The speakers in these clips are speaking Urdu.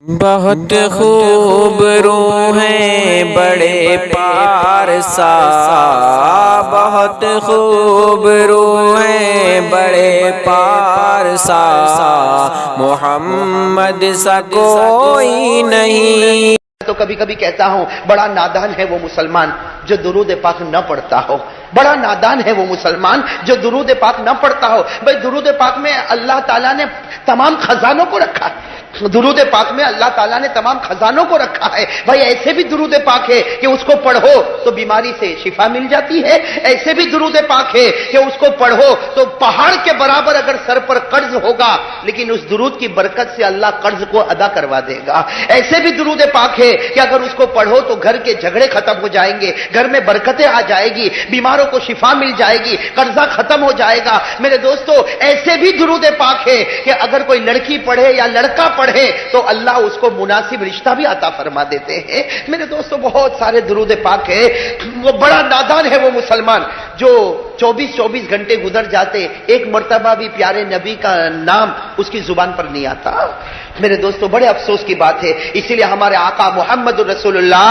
بہت خوب روح ہیں بڑے پارسا، بہت خوب روح ہیں بڑے پارسا، محمد سا کوئی نہیں۔ تو کبھی کبھی کہتا ہوں بڑا نادان ہے وہ مسلمان جو درود پاک نہ پڑھتا ہو، بڑا نادان ہے وہ مسلمان جو درود پاک نہ پڑھتا ہو۔ بھائی درود پاک میں اللہ تعالیٰ نے تمام خزانوں کو رکھا ہے، درود پاک میں اللہ تعالیٰ نے تمام خزانوں کو رکھا ہے۔ بھائی ایسے بھی درود پاک ہے کہ اس کو پڑھو تو بیماری سے شفا مل جاتی ہے، ایسے بھی درود پاک ہے کہ اس کو پڑھو تو پہاڑ کے برابر اگر سر پر قرض ہوگا لیکن اس درود کی برکت سے اللہ قرض کو ادا کروا دے گا۔ ایسے بھی درود پاک ہے کہ اگر اس کو پڑھو تو گھر کے جھگڑے ختم ہو جائیں گے، گھر میں برکتیں آ جائے گی، بیماروں کو شفا مل جائے گی، قرضہ ختم ہو جائے گا۔ میرے دوستو ایسے بھی درود پاک ہے کہ اگر کوئی لڑکی پڑھے یا لڑکا پڑھے تو اللہ اس کو مناسب رشتہ بھی عطا فرما دیتے ہیں۔ میرے دوستو بہت سارے درود پاک ہے۔ وہ بڑا نادان ہے وہ مسلمان جو 24 گھنٹے گزر جاتے ایک مرتبہ بھی پیارے نبی کا نام اس کی زبان پر نہیں آتا۔ میرے دوستو بڑے افسوس کی بات ہے، اسی لیے ہمارے آقا محمد الرسول اللہ،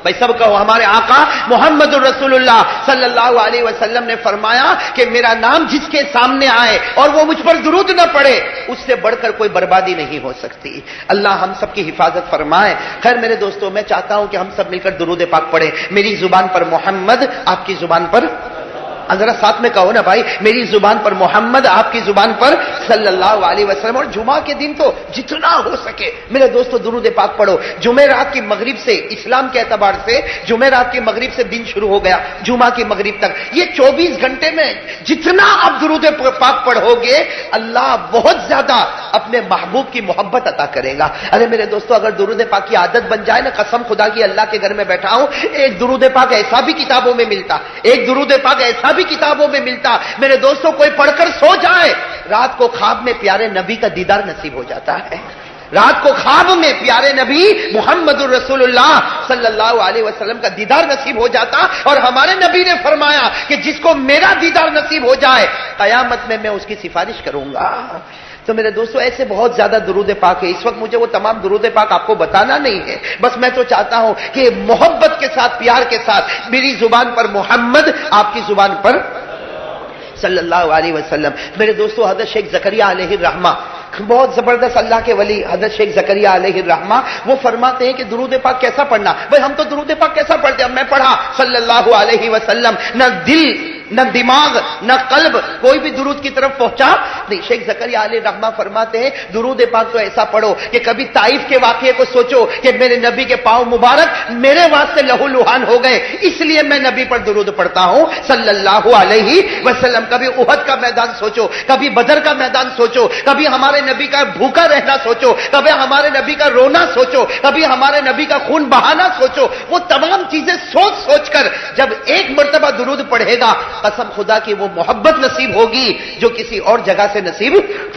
بھائی سب کہو، ہمارے آقا محمد الرسول اللہ صلی اللہ علیہ وسلم نے فرمایا کہ میرا نام جس کے سامنے آئے اور وہ مجھ پر درود نہ پڑے اس سے بڑھ کر کوئی بربادی نہیں ہو سکتی۔ اللہ ہم سب کی حفاظت فرمائے۔ خیر میرے دوستو میں چاہتا ہوں کہ ہم سب مل کر درود پاک پڑھیں، میری زبان پر محمد، آپ کی زبان پر، ذرا ساتھ میں کہو نا بھائی، میری زبان پر محمد، آپ کی زبان پر صلی اللہ علیہ وسلم۔ اور جمعہ کے دن تو جتنا ہو سکے میرے دوستو درود پاک پڑھو۔ جمعرات کی مغرب سے، اسلام کے اعتبار سے جمعرات کی مغرب سے دن شروع ہو گیا جمعہ کی مغرب تک، یہ 24 گھنٹے میں جتنا آپ درود پاک پڑھو گے اللہ بہت زیادہ اپنے محبوب کی محبت عطا کرے گا۔ ارے میرے دوستو اگر درود پاک کی عادت بن جائے نا، قسم خدا کی اللہ کے گھر میں بیٹھا ہوں، ایک درود پاک ایسا بھی کتابوں میں ملتا، ایک درود پاک ایسا بھی کتابوں میں ملتا میرے دوستوں، کوئی پڑھ کر سو جائے رات کو خواب میں پیارے نبی کا دیدار نصیب ہو جاتا ہے۔ رات کو خواب میں پیارے نبی محمد الرسول اللہ صلی اللہ علیہ وسلم کا دیدار نصیب ہو جاتا، اور ہمارے نبی نے فرمایا کہ جس کو میرا دیدار نصیب ہو جائے قیامت میں میں اس کی سفارش کروں گا۔ تو میرے دوستو ایسے بہت زیادہ درود پاک ہے، اس وقت مجھے وہ تمام درود پاک آپ کو بتانا نہیں ہے، بس میں تو چاہتا ہوں کہ محبت کے ساتھ، پیار کے ساتھ، میری زبان پر محمد، آپ کی زبان پر صلی اللہ علیہ وسلم۔ میرے دوستو حضرت شیخ زکریا علیہ الرحمہ، بہت زبردست اللہ کے ولی حضرت شیخ زکریا علیہ الرحمہ، وہ فرماتے ہیں کہ درود پاک کیسا پڑھنا۔ بھئی ہم تو درود پاک کیسا پڑھتے ہیں، میں پڑھا صلی اللہ علیہ وسلم، نہ دل نہ دماغ نہ قلب کوئی بھی درود کی طرف پہنچا نہیں۔ شیخ زکریا علیہ الرحمہ فرماتے ہیں درود پاک تو ایسا پڑھو کہ کبھی طائف کے واقعے کو سوچو کہ میرے نبی کے پاؤں مبارک میرے واسطے لہو لہان ہو گئے، اس لیے میں نبی پر درود پڑھتا ہوں صلی اللہ علیہ وسلم۔ کبھی احد کا میدان سوچو، کبھی بدر کا میدان سوچو، کبھی ہمارے نبی کا بھوکا رہنا سوچو، کبھی ہمارے نبی کا رونا سوچو، کبھی ہمارے نبی کا خون بہانا سوچو۔ وہ تمام چیزیں سوچ سوچ کر جب ایک مرتبہ درود پڑھے گا قسم خدا کی وہ محبت نصیب ہوگی جو کسی اور جگہ سے نصیب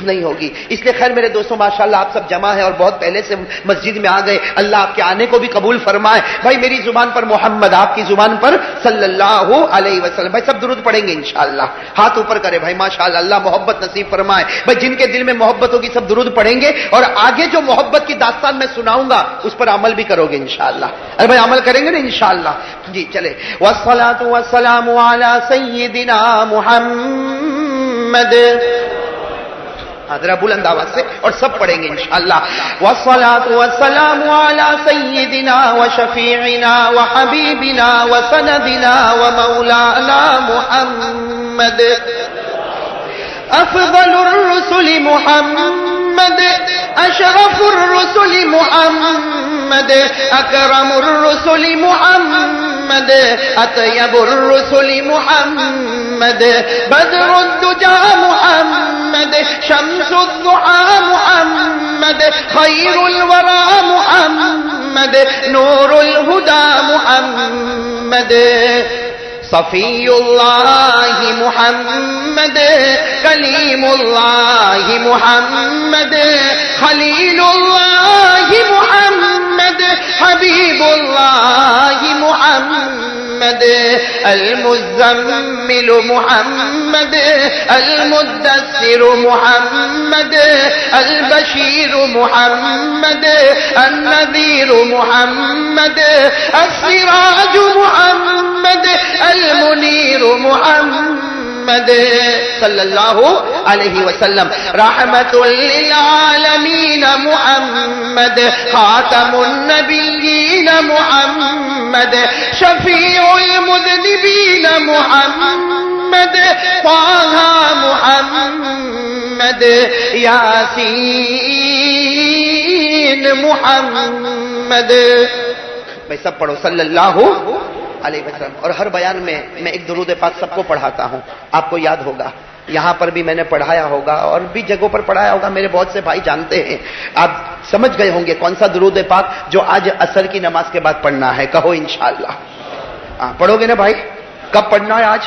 نہیں ہوگی۔ اس لیے خیر میرے دوستوں ماشاءاللہ آپ سب جمع ہیں اور بہت پہلے سے مسجد میں آ گئے، اللہ آپ کے آنے کو بھی قبول فرمائے۔ بھائی میری زبان پر محمد، آپ کی زبان پر صلی اللہ علیہ وسلم۔ بھائی سب درود پڑھیں گے انشاءاللہ، ہاتھ اوپر کرے بھائی ماشاءاللہ، اللہ محبت نصیب فرمائے۔ بھائی جن کے دل میں محبت ہوگی سب درود پڑھیں گے، اور آگے جو محبت کی داستان میں سناؤں گا اس پر عمل بھی کرو گے انشاءاللہ۔ ارے بھائی عمل کریں گے نا انشاءاللہ؟ جی چلے، والصلاۃ والسلام علی سیدنا محمد، ذرا بلند آواز سے اور سب پڑھیں گے انشاءاللہ۔ والصلاۃ والسلام علی سیدنا وشفیعنا وحبیبنا وسندنا ومولانا محمد، افضل الرسل محمد، اشرف الرسل محمد، اکرم الرسل محمد، اطیب الرسل محمد، بدر الدجى محمد، شمس الضحى محمد، خیر الورى محمد، نور الهدى محمد، صفی اللہ محمد، کلیم اللہ محمد، خلیل اللہ محمد، حبیب اللہ محمد، المزمل محمد المدثر محمد البشیر محمد النذیر محمد السراج محمد المنیر محمد صلی اللہ علیہ وسلم رحمت للعالمین محمد خاتم النبیین محمد شفیع المذنبین محمد طه محمد یاسین محمد. بھائی سب پڑھو صلی اللہ علیہ وسلم. اور ہر بیان میں ایک درود پاک سب کو پڑھاتا ہوں, آپ کو یاد ہوگا, یہاں پر بھی میں نے پڑھایا ہوگا اور بھی جگہوں پر پڑھایا ہوگا, میرے بہت سے بھائی جانتے ہیں. آپ سمجھ گئے ہوں گے کون سا درود پاک جو آج عصر کی نماز کے بعد پڑھنا ہے. کہو انشاءاللہ. پڑھو گے نا بھائی؟ کب پڑھنا ہے؟ آج.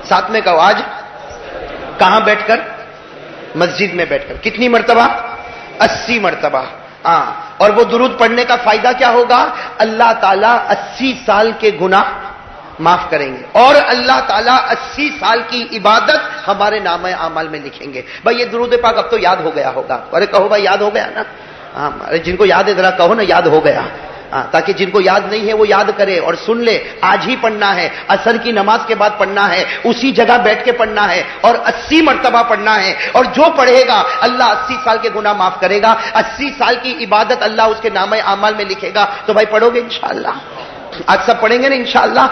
ساتھ میں کہو آج. کہاں بیٹھ کر؟ مسجد میں بیٹھ کر. کتنی مرتبہ؟ 80 مرتبہ. اور وہ درود پڑھنے کا فائدہ کیا ہوگا؟ اللہ تعالیٰ 80 سال کے گناہ معاف کریں گے اور اللہ تعالیٰ 80 سال کی عبادت ہمارے نامہ اعمال میں لکھیں گے. بھائی یہ درود پاک اب تو یاد ہو گیا ہوگا. ارے کہو بھائی یاد ہو گیا نا. جن کو یاد ہے ذرا کہو نا یاد ہو گیا, تاکہ جن کو یاد نہیں ہے وہ یاد کرے اور سن لے. آج ہی پڑھنا ہے, عصر کی نماز کے بعد پڑھنا ہے, اسی جگہ بیٹھ کے پڑھنا ہے اور 80 مرتبہ پڑھنا ہے. اور جو پڑھے گا اللہ 80 سال کے گناہ معاف کرے گا, 80 سال کی عبادت اللہ اس کے نامہ اعمال میں لکھے گا. تو بھائی پڑھو گے انشاءاللہ؟ آج سب پڑھیں گے نا انشاءاللہ.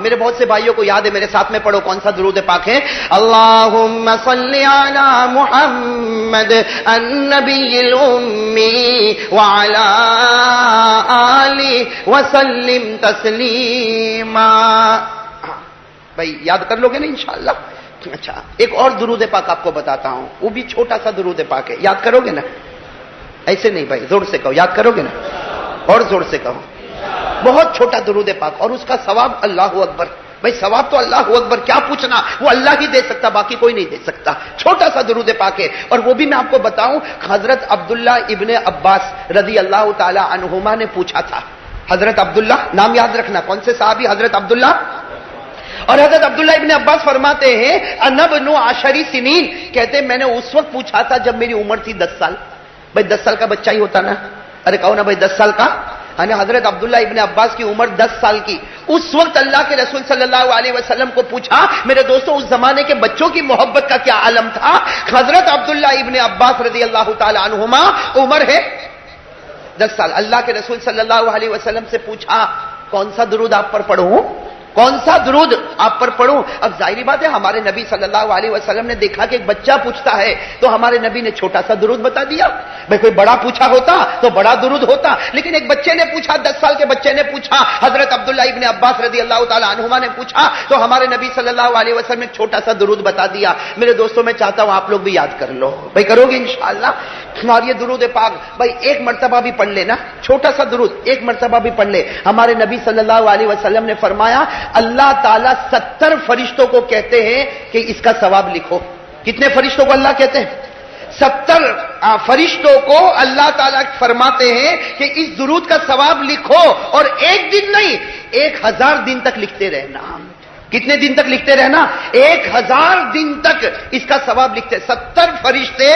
میرے بہت سے بھائیوں کو یاد ہے, میرے ساتھ میں پڑھو. کون سا درود پاک ہے؟ اللہم صلی علی محمد النبی الامی وعلی آلہ وسلم تسلیما. بھائی یاد کر لو گے نا انشاءاللہ. اچھا ایک اور درود پاک آپ کو بتاتا ہوں, وہ بھی چھوٹا سا درود پاک ہے. یاد کرو گے نا؟ ایسے نہیں بھائی, زور سے کہو. یاد کرو گے نا؟ اور زور سے کہو. بہت چھوٹا درود پاک اور اس کا ثواب اللہ اکبر. بھائی ثواب تو اللہ اکبر, کیا پوچھنا, وہ اللہ ہی دے سکتا, باقی کوئی نہیں دے سکتا. چھوٹا سا درود پاک ہے. اور وہ بھی میں آپ کو بتاؤں, حضرت عبداللہ ابن عباس رضی اللہ تعالی عنہما نے پوچھا تھا. حضرت عبداللہ, نام یاد رکھنا, کون سے صحابی؟ حضرت عبداللہ. اور حضرت عبداللہ ابن عباس فرماتے ہیں انا ابن 10 سنین, کہتے میں نے اس وقت پوچھا تھا جب میری عمر تھی 10 سال. بھائی 10 سال کا بچہ ہی ہوتا نا. ارے کہو نا بھائی 10 سال کا. حضرت عبداللہ ابن عباس کی عمر 10 سال کی. اس وقت اللہ کے رسول صلی اللہ علیہ وسلم کو پوچھا. میرے دوستوں اس زمانے کے بچوں کی محبت کا کیا عالم تھا. حضرت عبداللہ ابن عباس رضی اللہ تعالی عنہما, عمر ہے 10 سال. اللہ کے رسول صلی اللہ علیہ وسلم سے پوچھا کون سا درود آپ پر پڑھوں, کون سا درود آپ پر پڑھوں. اب ظاہری بات ہے ہمارے نبی صلی اللہ علیہ وسلم نے دیکھا کہ ایک بچہ پوچھتا ہے تو ہمارے نبی نے چھوٹا سا درود بتا دیا. بھائی کوئی بڑا پوچھا ہوتا تو بڑا درود ہوتا, لیکن ایک بچے نے پوچھا, 10 سال کے بچے نے پوچھا, حضرت عبداللہ ابن عباس رضی اللہ تعالی عنہما نے پوچھا تو ہمارے نبی صلی اللہ علیہ وسلم نے چھوٹا سا درود بتا دیا. میرے دوستوں میں چاہتا ہوں آپ لوگ بھی یاد کر لو. بھائی کرو گے انشاءاللہ. اور یہ درود پاک بھائی ایک مرتبہ بھی پڑھ لینا, چھوٹا سا درود ایک مرتبہ بھی پڑھ لے. ہمارے نبی صلی اللہ علیہ وسلم نے فرمایا اللہ تعالیٰ 70 فرشتوں کو کہتے ہیں کہ اس کا ثواب لکھو. کتنے فرشتوں کو اللہ کہتے ہیں؟ 70 فرشتوں کو اللہ تعالیٰ فرماتے ہیں کہ اس درود کا ثواب لکھو, اور ایک دن نہیں 1000 دن تک لکھتے رہنا. کتنے دن تک لکھتے رہنا؟ 1000 دن تک اس کا ثواب لکھتے. 70 فرشتے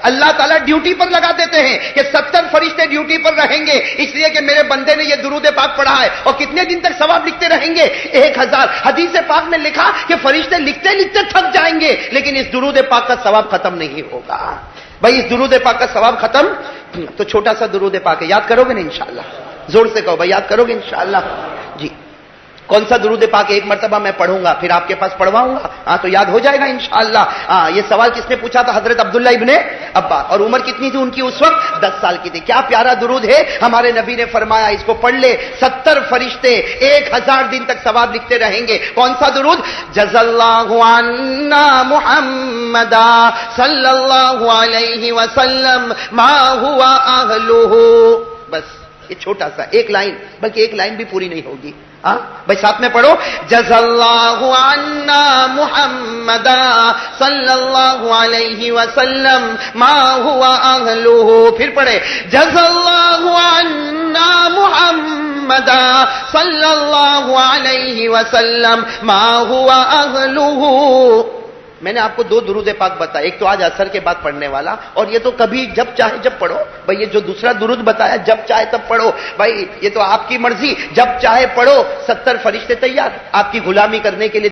اللہ تعالیٰ ڈیوٹی پر لگا دیتے ہیں کہ 70 فرشتے ڈیوٹی پر رہیں گے اس لیے کہ میرے بندے نے یہ درود پاک پڑھا ہے. اور کتنے دن تک ثواب لکھتے رہیں گے؟ 1000. حدیث پاک میں لکھا کہ فرشتے لکھتے لکھتے تھک جائیں گے لیکن اس درود پاک کا ثواب ختم نہیں ہوگا. بھائی اس درود پاک کا ثواب ختم. تو چھوٹا سا درود پاک ہے, یاد کرو گے نا انشاءاللہ؟ زور سے کہو بھائی, یاد کرو گے انشاءاللہ؟ جی کون سا درود پاک ایک مرتبہ میں پڑھوں گا پھر آپ کے پاس پڑھواؤں گا, تو یاد ہو جائے گا انشاءاللہ. یہ سوال کس نے پوچھا تھا؟ حضرت عبداللہ ابن عباس. اور عمر کتنی تھی ان کی اس وقت؟ 10 سال کی تھی. کیا پیارا درود ہے. ہمارے نبی نے فرمایا اس کو پڑھ لے, 70 فرشتے 1000 دن تک ثواب لکھتے رہیں گے. کون سا درود؟ جزا اللہ عنا محمدا صلی اللہ علیہ وسلم ما ہوا اہلہ. بس یہ چھوٹا سا ایک لائن, بلکہ ایک لائن بھی پوری نہیں ہوگی. بھائی ساتھ میں پڑھو, جزا اللہ عنا محمدا صلی اللہ علیہ وسلم ما ہوا اہلہ. پھر پڑھے جزا اللہ عنا محمد محمدا صلی اللہ علیہ وسلم ما هو اہلہ. میں نے آپ کو 2 درود پاک بتایا، ایک تو آج عصر کے بعد پڑھنے والا، اور یہ تو کبھی جب چاہے جب پڑھو بھائی. یہ جو دوسرا درود بتایا جب چاہے تب پڑھو بھائی، یہ تو آپ کی مرضی، جب چاہے پڑھو. 70 فرشتے تیار آپ کی غلامی کرنے کے لیے.